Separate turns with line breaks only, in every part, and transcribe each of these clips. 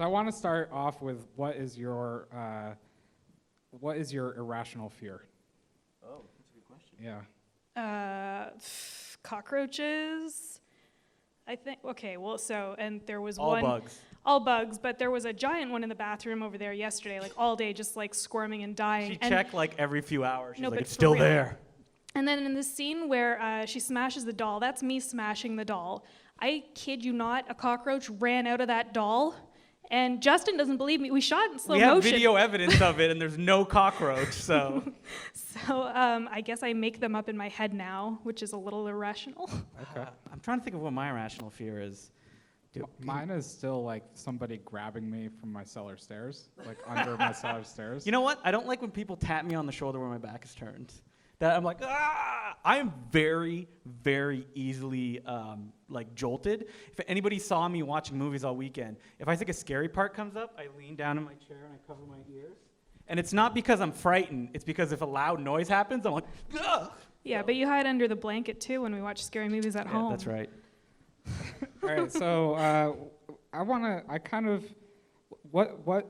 So I want to start off with what is your irrational fear?
Oh, that's a good question.
Yeah.
Cockroaches. I think. Okay. Well, and there was
All
one.
bugs.
All bugs, but there was a giant one in the bathroom over there yesterday, like all day, just like squirming and dying.
She checked like every few hours. She's
No,
like,
but
it's
for
still
real.
there.
And then in the scene where she smashes the doll, that's me smashing the doll. I kid you not, a cockroach ran out of that doll, and Justin doesn't believe me. We shot it in slow
We have
motion.
video evidence of it, and there's no cockroach, so.
So I guess I make them up in my head now, which is a little irrational.
Okay.
I'm trying to think of what my irrational fear is.
Mine is still like somebody grabbing me from my cellar stairs, like under my cellar stairs.
You know what? I don't like when people tap me on the shoulder when my back is turned. That I'm like, ah! I am very, very easily like jolted. If anybody saw me watching movies all weekend, if I think a scary part comes up, I lean down in my chair and I cover my ears. And it's not because I'm frightened. It's because if a loud noise happens, I'm like, ugh!
Yeah, but you hide under the blanket too when we watch scary movies at home.
That's right.
All right, so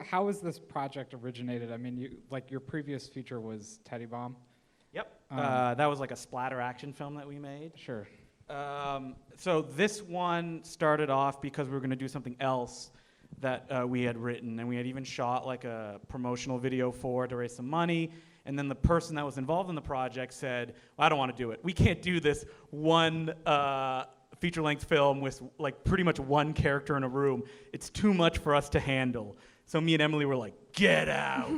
how is this project originated? I mean, your previous feature was Teddy Bomb.
Yep. That was like a splatter action film that we made.
Sure.
So this one started off because we were going to do something else that we had written, and we had even shot like a promotional video for it to raise some money. And then the person that was involved in the project said, well, I don't want to do it. We can't do this one feature-length film with like pretty much one character in a room. It's too much for us to handle. So me and Emily were like, get out.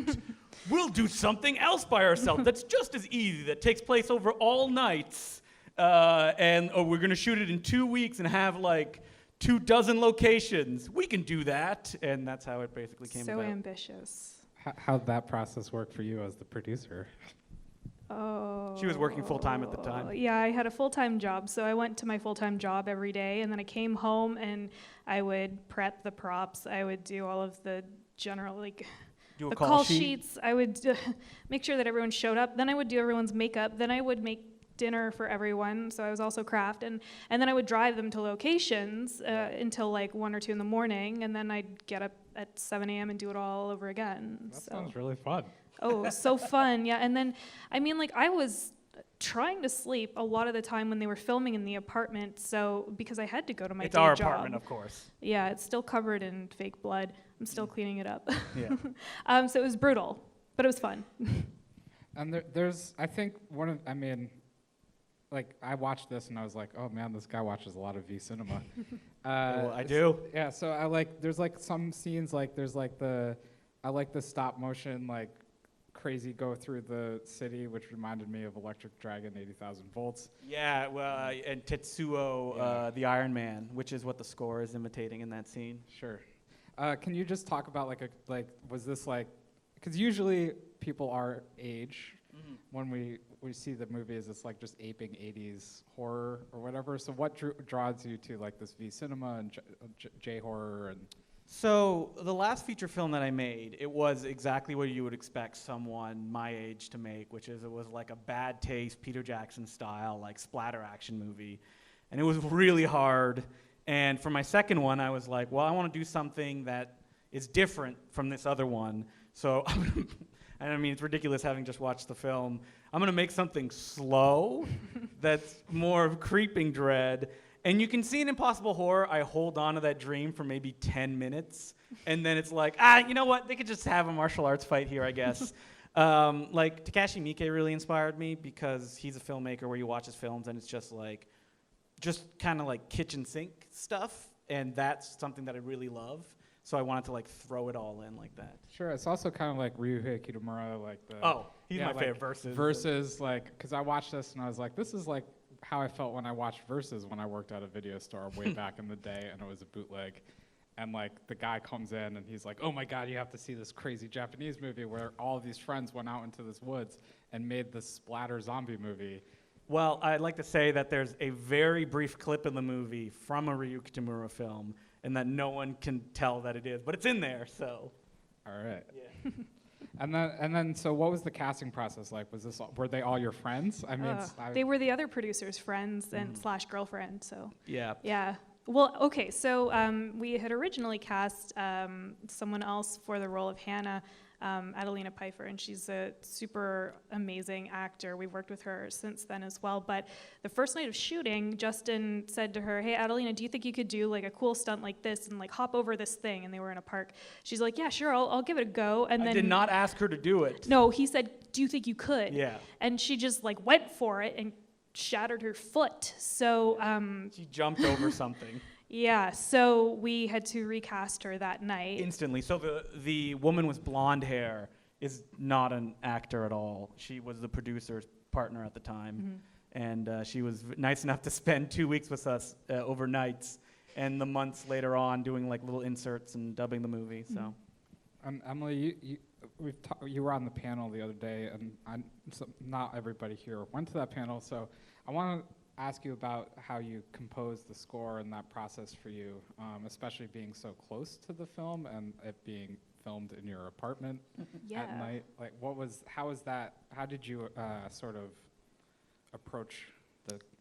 We'll do something else by ourselves that's just as easy, that takes place over all nights. And we're going to shoot it in 2 weeks and have like 24 locations. We can do that. And that's how it basically came about.
So ambitious.
How'd that process work for you as the producer?
Oh.
She was working full-time at the time.
Yeah, I had a full-time job, so I went to my full-time job every day, and then I came home and I would prep the props. I would do all of the general, like,
Do a
the
call
sheets. I would make sure that everyone showed up. Then I would do everyone's makeup. Then I would make dinner for everyone, so I was also craft, and then I would drive them to locations until like 1 or 2 in the morning, and then I'd get up at 7 a.m. and do it all over again.
That sounds really fun.
Oh, so fun, yeah. And then, I mean, like, I was trying to sleep a lot of the time when they were filming in the apartment, so, because I had to go to my day job.
It's our apartment, of course.
Yeah, it's still covered in fake blood. I'm still cleaning it up.
Yeah.
So it was brutal, but it was fun.
And there's, I think, like, I watched this and I was like, oh man, this guy watches a lot of V cinema.
Well, I do.
Yeah, so I like, there's like some scenes, like there's like I like the stop motion, like crazy go through the city, which reminded me of Electric Dragon 80,000 Volts.
Yeah, well, and Tetsuo, the Iron Man, which is what the score is imitating in that scene.
Sure. Can you just talk about was this like, because usually people our age, when we see the movies, it's like just aping 80s horror or whatever. So what draws you to like this V cinema and J horror and?
So the last feature film that I made, it was exactly what you would expect someone my age to make, which is it was like a bad taste, Peter Jackson style, like splatter action movie. And it was really hard. And for my second one, I was like, well, I want to do something that is different from this other one. So, and I mean, it's ridiculous having just watched the film. I'm going to make something slow that's more of creeping dread. And you can see in Impossible Horror, I hold on to that dream for maybe 10 minutes. And then it's like, you know what? They could just have a martial arts fight here, I guess. Like, Takashi Miike really inspired me because he's a filmmaker where you watch his films and it's just kind of like kitchen sink stuff. And that's something that I really love. So I wanted to like throw it all in like that.
Sure, it's also kind of like Ryuhei Kitamura, like the.
Oh, he's my favorite Versus.
Versus, like, because I watched this and I was like, this is like how I felt when I watched Versus when I worked at a video store way back in the day, and it was a bootleg. And like the guy comes in and he's like, oh my God, you have to see this crazy Japanese movie where all of these friends went out into this woods and made this splatter zombie movie.
Well, I'd like to say that there's a very brief clip in the movie from a Ryuhei Kitamura film, and that no one can tell that it is, but it's in there, so.
All right.
Yeah.
And then, so what was the casting process like? Were they all your friends? I mean,
They were the other producer's friends and /girlfriend, so.
Yeah.
Yeah. Well, okay, so we had originally cast someone else for the role of Hannah, Adelina Pfeiffer, and she's a super amazing actor. We've worked with her since then as well. But the first night of shooting, Justin said to her, "Hey, Adelina, do you think you could do like a cool stunt like this and like hop over this thing?" And they were in a park. She's like, "Yeah, sure, I'll give it a go." And
I
then
did not ask her to do it.
No, he said, "Do you think you could?"
Yeah.
And she just like went for it and shattered her foot. So
She jumped over something.
yeah, so we had to recast her that night.
Instantly. So the woman with blonde hair is not an actor at all. She was the producer's partner at the time. And she was nice enough to spend 2 weeks with us overnights and the months later on doing like little inserts and dubbing the movie. So,
Emily, you were on the panel the other day, and so not everybody here went to that panel, so I want to ask you about how you composed the score and that process for you, especially being so close to the film and it being filmed in your apartment at night. Like, how did you sort of approach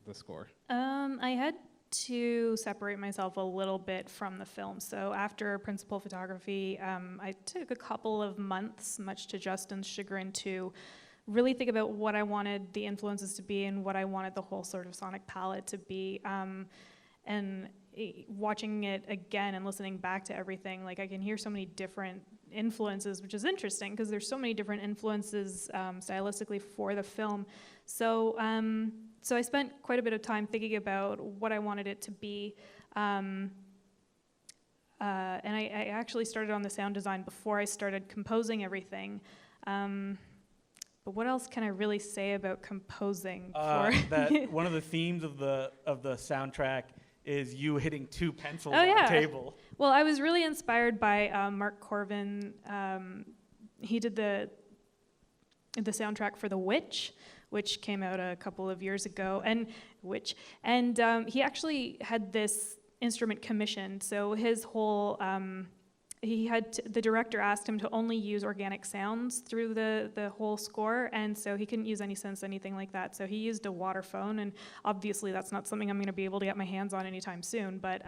the score?
I had to separate myself a little bit from the film. So after principal photography, I took a couple of months, much to Justin's chagrin, to really think about what I wanted the influences to be and what I wanted the whole sort of sonic palette to be. And watching it again and listening back to everything, like I can hear so many different influences, which is interesting because there's so many different influences stylistically for the film. So I spent quite a bit of time thinking about what I wanted it to be. And I actually started on the sound design before I started composing everything. But what else can I really say about composing?
That one of the themes of the soundtrack is you hitting 2 pencils on
yeah.
the table.
Well, I was really inspired by Mark Corvin. He did the soundtrack for The Witch, which came out a couple of years ago, and he actually had this instrument commissioned. So his whole the director asked him to only use organic sounds through the whole score, and so he couldn't use any synths, anything like that. So he used a waterphone, and obviously that's not something I'm going to be able to get my hands on anytime soon. But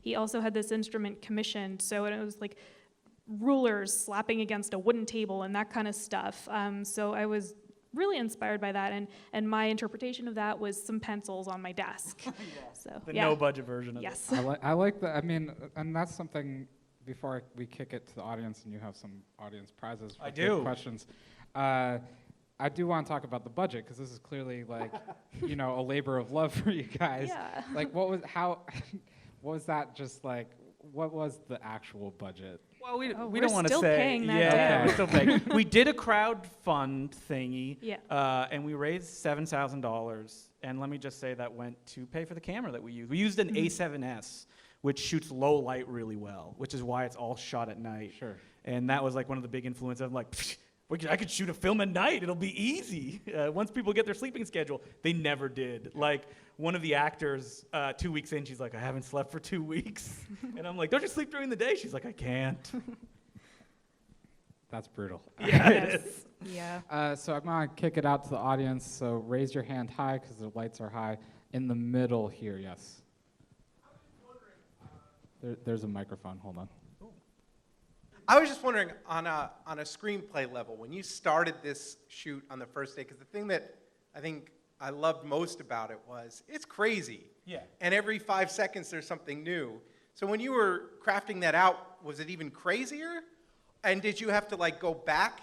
he also had this instrument commissioned, so it was like rulers slapping against a wooden table and that kind of stuff. So I was really inspired by that, and my interpretation of that was some pencils on my desk. So
The no-budget version of it.
Yes.
I like that. I mean, and that's something. Before we kick it to the audience, and you have some audience prizes.
I do.
Questions. I do want to talk about the budget because this is clearly like, a labor of love for you guys.
Yeah.
Like, what was that just like? What was the actual budget?
Well, we
we're
don't want to
still
say.
paying that
Yeah,
down.
we're still paying. We did a crowdfund thingy,
Yeah.
and we raised $7,000. And let me just say that went to pay for the camera that we used. We used an A7S, which shoots low light really well, which is why it's all shot at night.
Sure.
And that was like one of the big influences. I'm like, I could shoot a film at night. It'll be easy. Once people get their sleeping schedule, they never did. Like one of the actors, 2 weeks in, she's like, I haven't slept for 2 weeks. And I'm like, don't you sleep during the day? She's like, I can't.
That's brutal.
Yeah, it is.
Yeah.
So I'm going to kick it out to the audience. So raise your hand high because the lights are high. In the middle here, yes. There's a microphone. Hold on.
I was just wondering, on a screenplay level, when you started this shoot on the first day, because the thing that I think I loved most about it was it's crazy.
Yeah.
And every 5 seconds there's something new. So when you were crafting that out, was it even crazier? And did you have to like go back,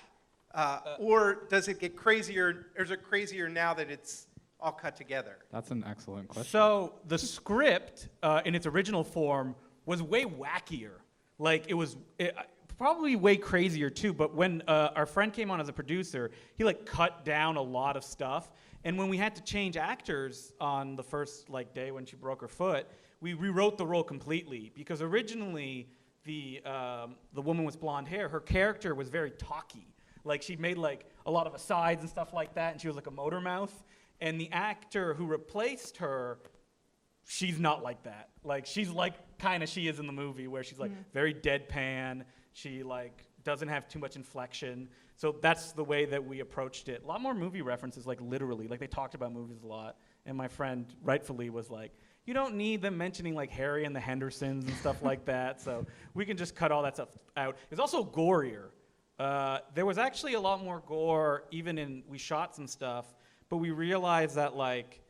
or does it get crazier? Or is it crazier now that it's all cut together?
That's an excellent question.
So the script, in its original form, was way wackier. Like it was probably way crazier too. But when our friend came on as a producer, he like cut down a lot of stuff. And when we had to change actors on the first like day when she broke her foot, we rewrote the role completely because originally the woman with blonde hair, her character was very talky. Like she made like a lot of asides and stuff like that, and she was like a motor mouth. And the actor who replaced her, she's not like that. Like she's like kind of she is in the movie where she's like very deadpan. She like doesn't have too much inflection. So that's the way that we approached it. A lot more movie references, like literally, like they talked about movies a lot. And my friend rightfully was like, you don't need them mentioning like Harry and the Hendersons and stuff like that. So we can just cut all that stuff out. It's also gorier. There was actually a lot more gore we shot some stuff, but we realized that like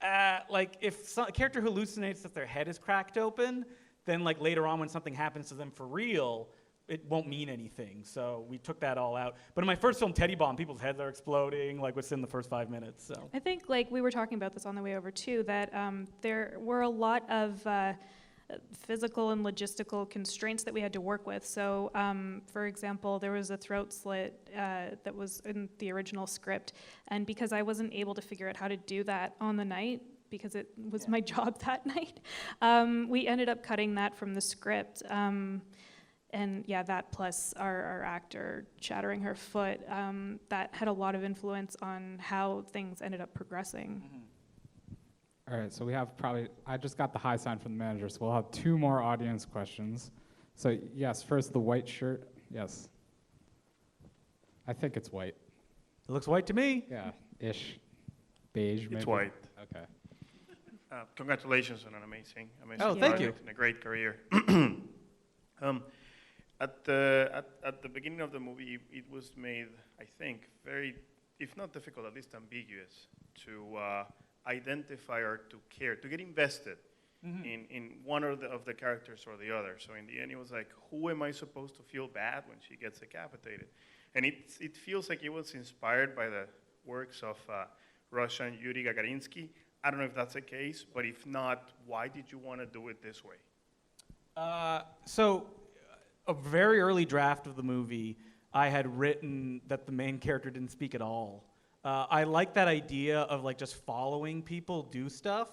if a character hallucinates that their head is cracked open, then like later on when something happens to them for real, it won't mean anything. So we took that all out. But in my first film, Teddy Bomb, people's heads are exploding like within the first 5 minutes. So
I think like we were talking about this on the way over too, that there were a lot of physical and logistical constraints that we had to work with. So for example, there was a throat slit that was in the original script, and because I wasn't able to figure out how to do that on the night, because it was my job that night, we ended up cutting that from the script. And yeah, that plus our actor shattering her foot, that had a lot of influence on how things ended up progressing.
All right, so we have I just got the high sign from the manager, so we'll have 2 more audience questions. So yes, first the white shirt, yes. I think it's white.
it looks white to me.
Yeah, ish, beige maybe.
It's white.
Okay.
Congratulations on an amazing
Oh, thank
project and a great career. At the beginning of the movie, it was made, I think, very, if not difficult, at least ambiguous to identify or to care, to get invested in one of the characters or the other. So in the end, it was like, who am I supposed to feel bad when she gets decapitated? And it feels like it was inspired by the works of Russian Yuri Gagarinsky. I don't know if that's the case, but if not, why did you want to do it this way?
So a very early draft of the movie, I had written that the main character didn't speak at all. I like that idea of like just following people do stuff,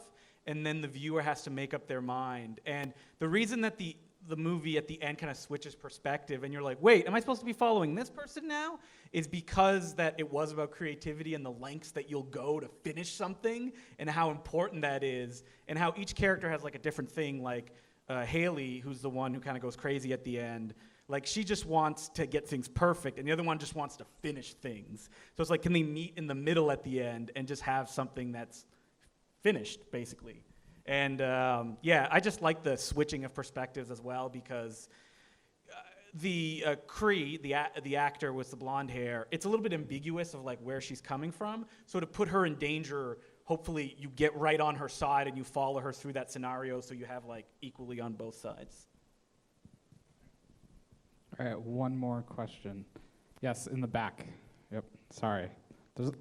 and then the viewer has to make up their mind. And the reason that the movie at the end kind of switches perspective, and you're like, wait, am I supposed to be following this person now? Is because that it was about creativity and the lengths that you'll go to finish something, and how important that is, and how each character has like a different thing. Like Haley, who's the one who kind of goes crazy at the end, like she just wants to get things perfect, and the other one just wants to finish things. So it's like, can they meet in the middle at the end and just have something that's finished, basically? And yeah, I just like the switching of perspectives as well, because the Cree, the actor with the blonde hair, it's a little bit ambiguous of like where she's coming from. So to put her in danger, hopefully you get right on her side and you follow her through that scenario, so you have like equally on both sides.
All right, one more question. Yes, in the back. Yep, sorry.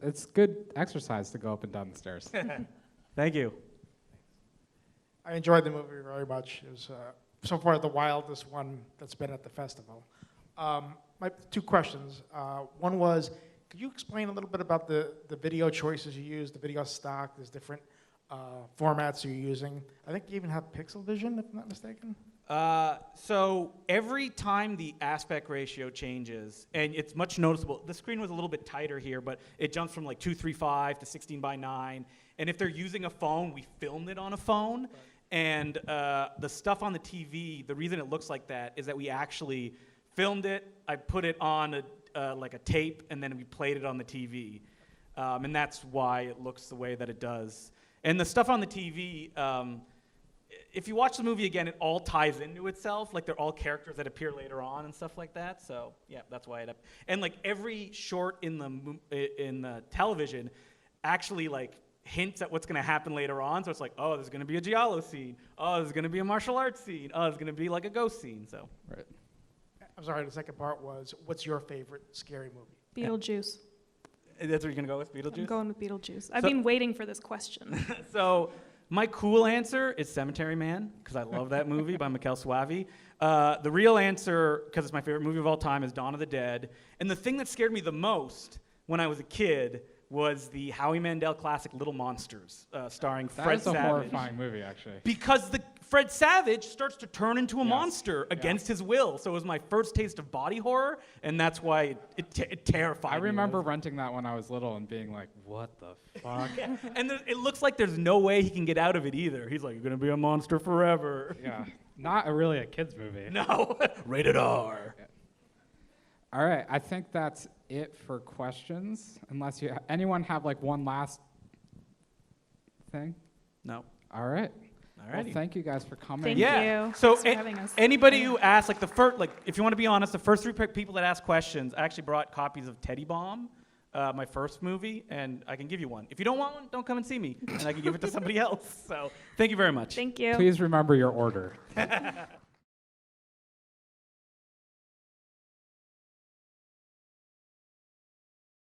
It's good exercise to go up and down the stairs.
Thank you.
I enjoyed the movie very much. It was so far the wildest one that's been at the festival. My 2 questions. One was, could you explain a little bit about the video choices you use, the video stock, there's different formats you're using. I think you even have pixel vision, if I'm not mistaken.
So every time the aspect ratio changes, and it's much noticeable, the screen was a little bit tighter here, but it jumps from like 235 to 16:9. And if they're using a phone, we filmed it on a phone. Right. And the stuff on the TV, the reason it looks like that is that we actually filmed it. I put it on like a tape, and then we played it on the TV. And that's why it looks the way that it does. And the stuff on the TV, if you watch the movie again, it all ties into itself. Like, they're all characters that appear later on and stuff like that. So yeah, that's why it. And like every short in the television actually like hints at what's going to happen later on. So it's like, oh, there's going to be a giallo scene. Oh, there's going to be a martial arts scene. Oh, there's going to be like a ghost scene. So
Right.
I'm sorry, the second part was, what's your favorite scary movie?
Beetlejuice.
that's what you're going to go with, Beetlejuice?
I'm going with Beetlejuice. I've been waiting for this question.
So my cool answer is Cemetery Man, because I love that movie by Mikel Suavi. The real answer, because it's my favorite movie of all time, is Dawn of the Dead. And the thing that scared me the most when I was a kid was the Howie Mandel classic Little Monsters, starring Fred Savage.
That's a horrifying movie, actually.
Because Fred Savage starts to turn into a monster against his will. So it was my first taste of body horror, and that's why it terrified me.
I remember renting that when I was little and being like, what the fuck?
Yeah. And it looks like there's no way he can get out of it either. He's like, you're going to be a monster forever.
Yeah, not really a kid's movie.
No, rated R.
Yeah. All right, I think that's it for questions. Unless anyone have like one last thing?
No.
All right. Well,
Alrighty.
thank you guys for coming.
Thank
Yeah.
you.
So
Thanks for having us.
anybody who asks, like the first, like if you want to be honest, the first 3 people that asked questions, I actually brought copies of Teddy Bomb, my first movie, and I can give you one. If you don't want one, don't come and see me, and I can give it to somebody else. So thank you very much.
Thank you.
Please remember your order.